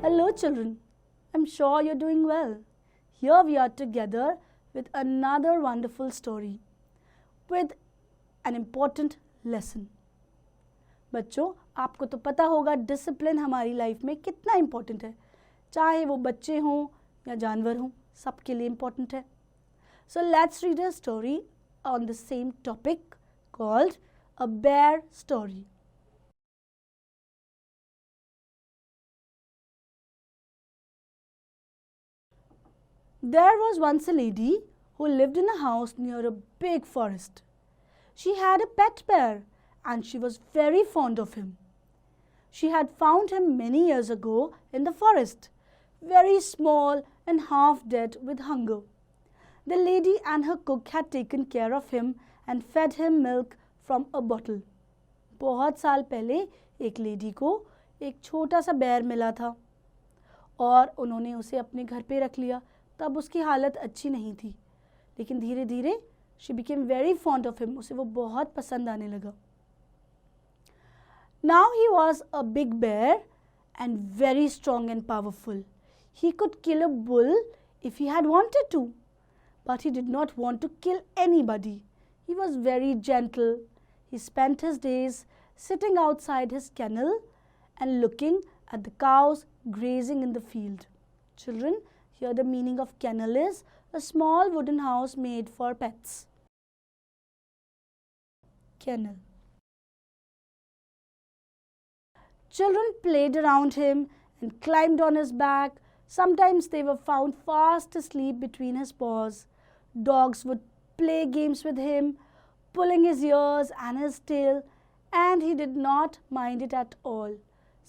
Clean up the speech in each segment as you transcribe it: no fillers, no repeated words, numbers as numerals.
Hello children, I'm sure you're doing well. Here we are together with another wonderful story with an important lesson. बच्चों, आपको तो पता होगा discipline हमारी life में कितना इम्पोर्टेंट है, चाहे वो बच्चे हों या जानवर हों, सबके लिए इम्पोर्टेंट है. So let's read a story on the same topic called A Bear Story. There was once a lady who lived in a house near a big forest. She had a pet bear and she was very fond of him. She had found him many years ago in the forest, very small and half dead with hunger. The lady and her cook had taken care of him and fed him milk from a bottle. बहुत साल पहले एक lady को एक छोटा सा बैर मिला था और उन्होंने उसे अपने घर पे रख लिया. तब उसकी हालत अच्छी नहीं थी, लेकिन धीरे धीरे she became very fond of him. उसे वो बहुत पसंद आने लगा. Now he was a big bear and very strong and powerful. He could kill a bull if he had wanted to, but he did not want to kill anybody. He was very gentle. He spent his days sitting outside his kennel and looking at the cows grazing in the field. Children, here the meaning of kennel is a small wooden house made for pets. Kennel. Children played around him and climbed on his back. Sometimes they were found fast asleep between his paws. Dogs would play games with him, pulling his ears and his tail, and he did not mind it at all.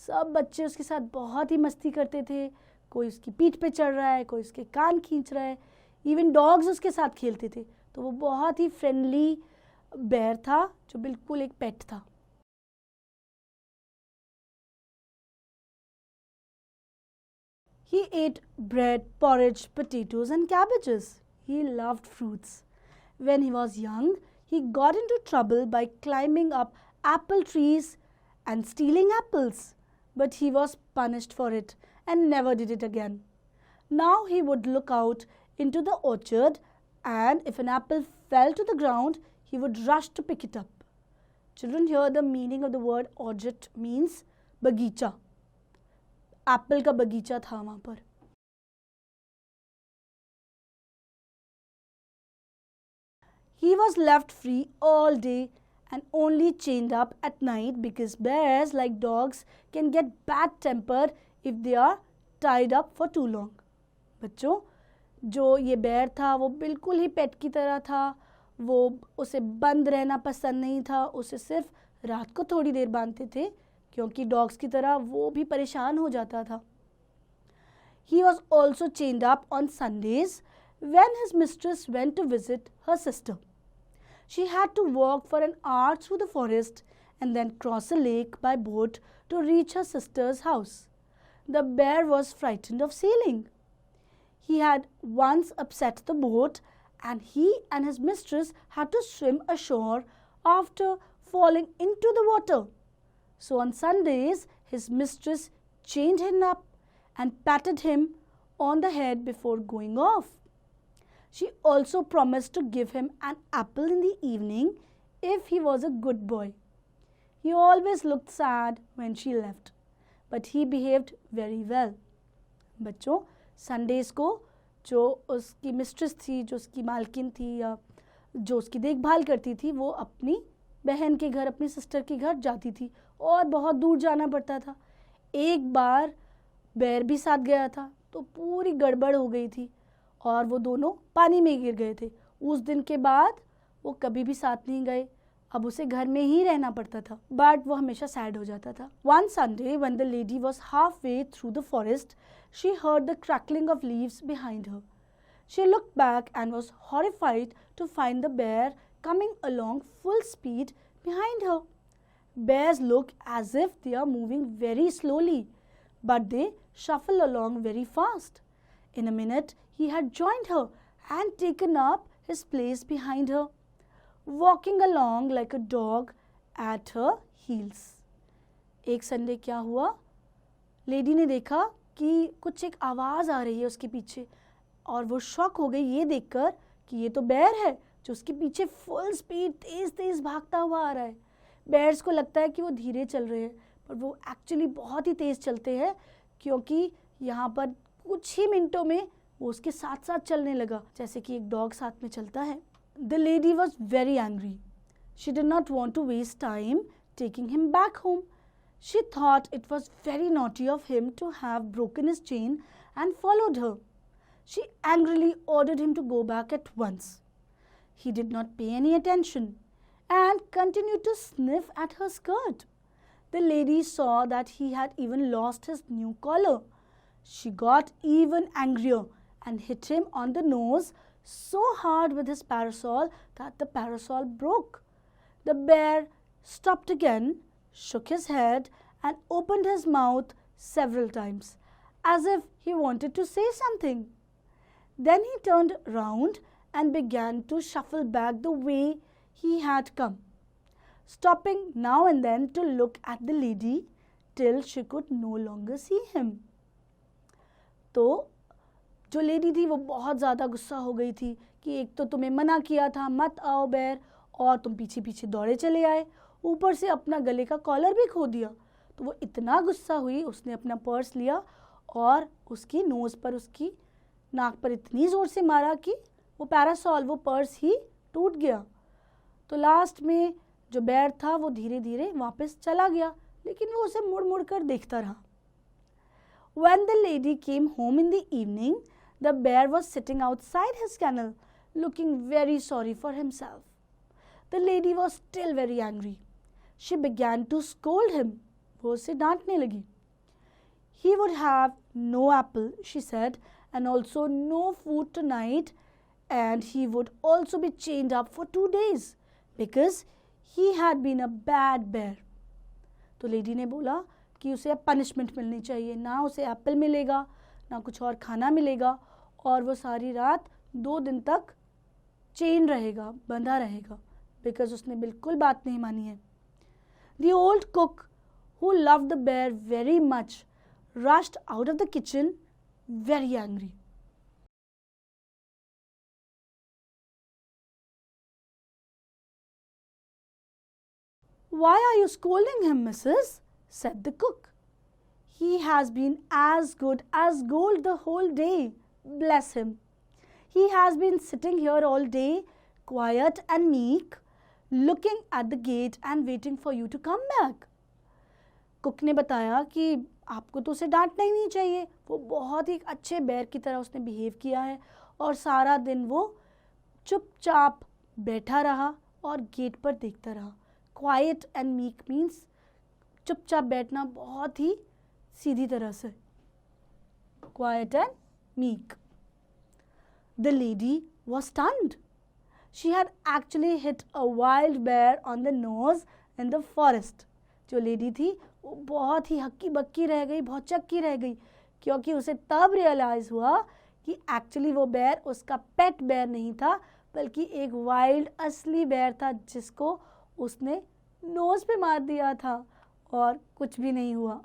सब बच्चे उसके साथ बहुत ही मस्ती करते थे. कोई उसकी पीठ पे चढ़ रहा है, कोई उसके कान खींच रहा है. इवन डॉग्स उसके साथ खेलते थे. तो वो बहुत ही फ्रेंडली बेयर था, जो बिल्कुल एक पेट था. He ate bread, porridge, potatoes and cabbages. He loved fruits. When he was young, he got into trouble by climbing up apple trees and stealing apples. But he was punished for it and never did it again. Now he would look out into the orchard, and if an apple fell to the ground, he would rush to pick it up. Children, here the meaning of the word orchard means bagicha. Apple का बगीचा था वहाँ पर. He was left free all day and only chained up at night because bears, like dogs, can get bad tempered if they are tied up for too long. बच्चों, जो ये बेर था वो बिल्कुल ही पेट की तरह था. वो उसे बंद रहना पसंद नहीं था. उसे सिर्फ रात को थोड़ी देर बांधते थे, क्योंकि डॉग्स की तरह वो भी परेशान हो जाता था. He was also chained up on Sundays when his mistress went to visit her sister. She had to walk for an hour through the forest and then cross a lake by boat to reach her sister's house. The bear was frightened of sailing. He had once upset the boat, and he and his mistress had to swim ashore after falling into the water. So on Sundays, his mistress chained him up and patted him on the head before going off. She also promised to give him an apple in the evening if he was a good boy. He always looked sad when she left, but he behaved very well. बच्चों, Sundays को जो उसकी mistress थी, जो उसकी मालकिन थी या जो उसकी देखभाल करती थी, वो अपनी बहन के घर, अपनी सिस्टर के घर जाती थी और बहुत दूर जाना पड़ता था. एक बार बेर भी साथ गया था, तो पूरी गड़बड़ हो गई थी और वो दोनों पानी में गिर गए थे. उस दिन के बाद वो कभी भी साथ नहीं गए. अब उसे घर में ही रहना पड़ता था, बट वो हमेशा सैड हो जाता था. One Sunday, when the lady was halfway through the forest, she heard the crackling of leaves behind her. She looked back and was horrified to find the bear coming along full speed behind her. Bears look as if they are moving very slowly, but they shuffle along very fast. In a minute, he had joined her and taken up his place behind her, walking along like a dog at her heels. एक Sunday क्या हुआ, lady ने देखा कि कुछ एक आवाज़ आ रही है उसके पीछे, और वो शॉक हो गई ये देखकर कि ये तो बेयर है जो उसके पीछे फुल स्पीड तेज़ तेज़ भागता हुआ आ रहा है। बेयर्स को लगता है कि वो धीरे चल रहे हैं, पर वो एक्चुअली बहुत ही तेज़ चलते हैं, क्योंकि यहाँ पर कुछ ही मिनटों में वो उसके साथ साथ चलने लगा, जैसे कि एक डॉग साथ में चलता है। The lady was very angry. She did not want to waste time taking him back home. She thought it was very naughty of him to have broken his chain and followed her. She angrily ordered him to go back at once. He did not pay any attention and continued to sniff at her skirt. The lady saw that he had even lost his new collar. She got even angrier and hit him on the nose so hard with his parasol that the parasol broke. The bear stopped again, shook his head, and opened his mouth several times, as if he wanted to say something. Then he turned round and began to shuffle back the way he had come, stopping now and then to look at the lady till she could no longer see him. तो जो lady थी वो बहुत ज़्यादा गुस्सा हो गई थी कि एक तो तुम्हें मना किया था मत आओ बेर, और तुम पीछे पीछे दौड़े चले आए, ऊपर से अपना गले का कॉलर भी खो दिया। तो वो इतना गुस्सा हुई, उसने अपना पर्स लिया और उसकी नोज़ पर, उसकी नाक पर इतनी ज़ोर से मारा कि वो पैरासॉल, वो पर्स ही टूट गया। तो लास्ट में जो बेर था वो धीरे धीरे वापस चला गया, लेकिन वो उसे मुड़ मुड़ कर देखता रहा। When the lady came home in the evening, the bear was sitting outside his kennel, looking very sorry for himself. The lady was still very angry. She began to scold him. वो उसे डांटने लगी. He would have no apple, she said, and also no food tonight, and he would also be chained up for 2 days because he had been a bad bear. तो lady ने बोला कि उसे अब punishment मिलनी चाहिए, ना उसे एप्पल मिलेगा ना कुछ और खाना मिलेगा, और वो सारी रात 2 दिन तक चेन रहेगा, बंधा रहेगा, बिकॉज उसने बिल्कुल बात नहीं मानी है। The old cook, who loved the bear very much, rushed out of the kitchen very angry. Why are you scolding him, missus? Said the cook. He has been as good as gold the whole day, bless him. He has been sitting here all day, quiet and meek, looking at the gate and waiting for you to come back. Cook ने बताया कि आपको तो उसे डांटना ही नहीं चाहिए, वो बहुत ही अच्छे बेर की तरह उसने बिहेव किया है, और सारा दिन वो चुपचाप बैठा रहा और गेट पर देखता रहा। क्वाइट एंड मीक मीन्स चुपचाप बैठना बहुत ही सीधी तरह से, quiet and meek. The lady was stunned. She had actually hit a wild bear on the nose in the forest. जो लेडी थी वो बहुत ही हक्की बक्की रह गई, बहुत चक्की रह गई, क्योंकि उसे तब रियलाइज हुआ कि एक्चुअली वो बेर उसका पेट बेर नहीं था, बल्कि एक वाइल्ड असली बेर था जिसको उसने नोज पे मार दिया था और कुछ भी नहीं हुआ।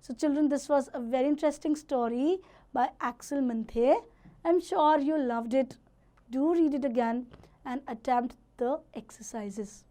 So children, this was a very interesting story by Axel Manthe. I'm sure you loved it. Do read it again and attempt the exercises.